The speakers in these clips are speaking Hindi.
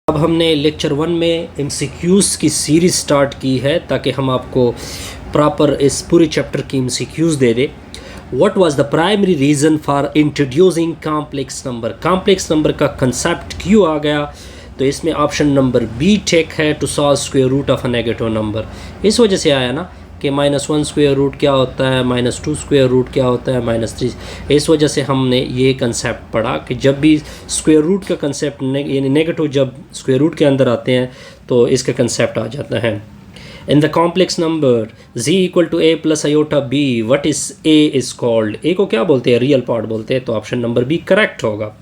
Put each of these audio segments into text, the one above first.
अब हमने लेक्चर 1 में MCQs की सीरीज़ स्टार्ट की है ताकि हम आपको प्रॉपर इस पूरे चैप्टर की MCQs दे दे। What was the primary reason for introducing complex number, complex number का कंसेप्ट क्यों आ गया? तो इसमें ऑप्शन नंबर बी टेक है, to solve square root of a negative number. इस वजह से आया ना कि -1 स्क्वायर रूट क्या होता है, -2 स्क्वायर रूट क्या होता है, -3। इस वजह से हमने ये कंसेप्ट पढ़ा कि जब भी स्क्वायर रूट का कंसेप्ट यानी नेगेटिव जब स्क्वायर रूट के अंदर आते हैं तो इसका कंसेप्ट आ जाता है। In the complex number z equal to a plus iota b, what is a is called? a को क्या बोलते हैं? रियल पार्ट बोलते हैं, तो ऑप्शन नंबर बी करेक्ट होगा।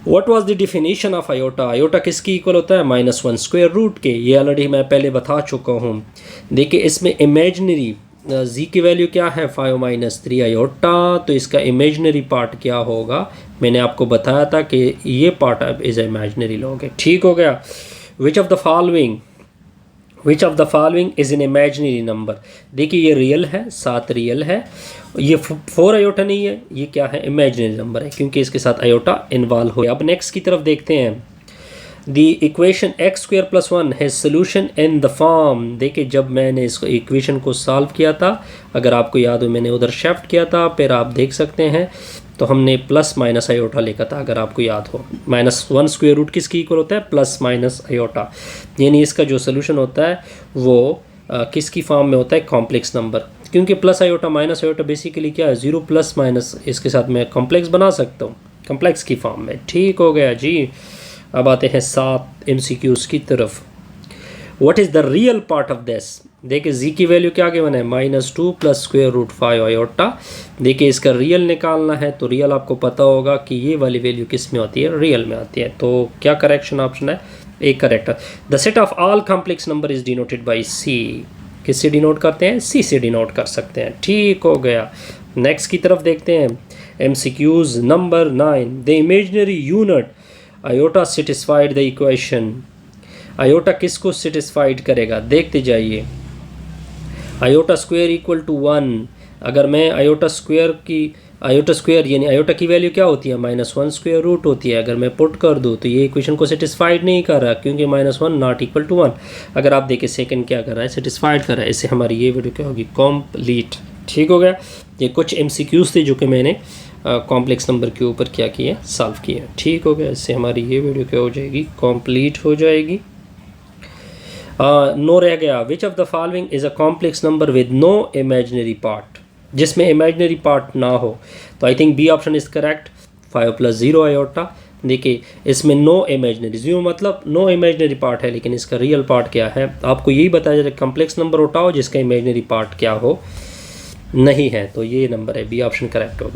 What was the definition of iota? Iota किसकी इक्वल होता है? -1 स्क्वायर रूट के। ये ऑलरेडी मैं पहले बता चुका हूँ। देखिए इसमें इमेजनरी z की वैल्यू क्या है? 5 - 3 आयोटा। तो इसका इमेजनरी पार्ट क्या होगा? मैंने आपको बताया था कि ये पार्ट अब इज़ इमेजनरी लोगे। ठीक हो गया। Which of the following is an imaginary number? देखिए ये रियल है, 7 रियल है। ये 4 आयोटा नहीं है, ये क्या है? इमेजनरी नंबर है क्योंकि इसके साथ आयोटा इन्वॉल्व हो। अब नेक्स्ट की तरफ देखते हैं। The equation x² + 1 has solution in the form. देखिए जब मैंने इस इक्वेशन को सॉल्व किया था, अगर आपको याद हो मैंने उधर शिफ्ट किया था, फिर आप देख सकते हैं तो हमने प्लस माइनस आयोटा लिखा था, अगर आपको याद हो। -1 स्क्वायर रूट किसकी इक्वल होता है? Plus minus iota. यानी इसका जो सोल्यूशन होता है वो किसकी फॉर्म में होता है? Complex number. क्योंकि plus iota minus iota basically क्या है? 0 प्लस माइनस, इसके साथ मैं कॉम्प्लेक्स बना सकता हूँ, कॉम्प्लेक्स की फॉर्म में। ठीक हो गया जी। अब आते हैं 7 MCQs की तरफ। What is the real part of this? देखिए z की वैल्यू क्या गिवन है? -2 प्लस स्क्वायर रूट 5 आयोटा। देखिए इसका रियल निकालना है, तो रियल आपको पता होगा कि ये वाली वैल्यू किस में होती है? रियल में आती है। तो क्या करेक्शन ऑप्शन है? एक correct. The set of all complex number is denoted by c। किससे डिनोट करते हैं? c से डिनोट कर सकते हैं। ठीक हो गया। नेक्स्ट की तरफ देखते हैं। MCQs number 9। The imaginary unit iota satisfied the equation. Iota किसको सेटिस्फाइड करेगा? देखते जाइए। Iota square equal to 1। अगर मैं आयोटा स्क्वायर यानी आयोटा की वैल्यू क्या होती है? -1 स्क्वायर रूट होती है। अगर मैं पुट कर दूँ तो ये इक्वेशन को सेटिस्फाइड नहीं कर रहा क्योंकि -1 नॉट इक्वल टू 1। अगर आप देखिए सेकंड क्या कर रहा है? सेटिस्फाइड कर रहा है। इससे हमारी ये वीडियो क्या होगी? कॉम्प्लीट। ठीक हो गया। ये कुछ MCQs थे जो कि मैंने कॉम्प्लेक्स नंबर के ऊपर क्या किया? सॉल्व किया। ठीक हो गया। इससे हमारी ये वीडियो क्या हो जाएगी? कॉम्प्लीट हो जाएगी। नो रह गया। Which of the following is a complex number with no imaginary part? जिसमें इमेजनरी पार्ट ना हो। तो I think B option is correct. 5 + 0 iota. देखिए इसमें नो इमेजनरी, 0 मतलब नो इमेजनरी पार्ट है, लेकिन इसका रियल पार्ट क्या है? आपको यही बताया जाए कॉम्प्लेक्स नंबर उठाओ जिसका इमेजनरी पार्ट क्या हो? नहीं है। तो ये नंबर है, बी ऑप्शन करेक्ट होगा।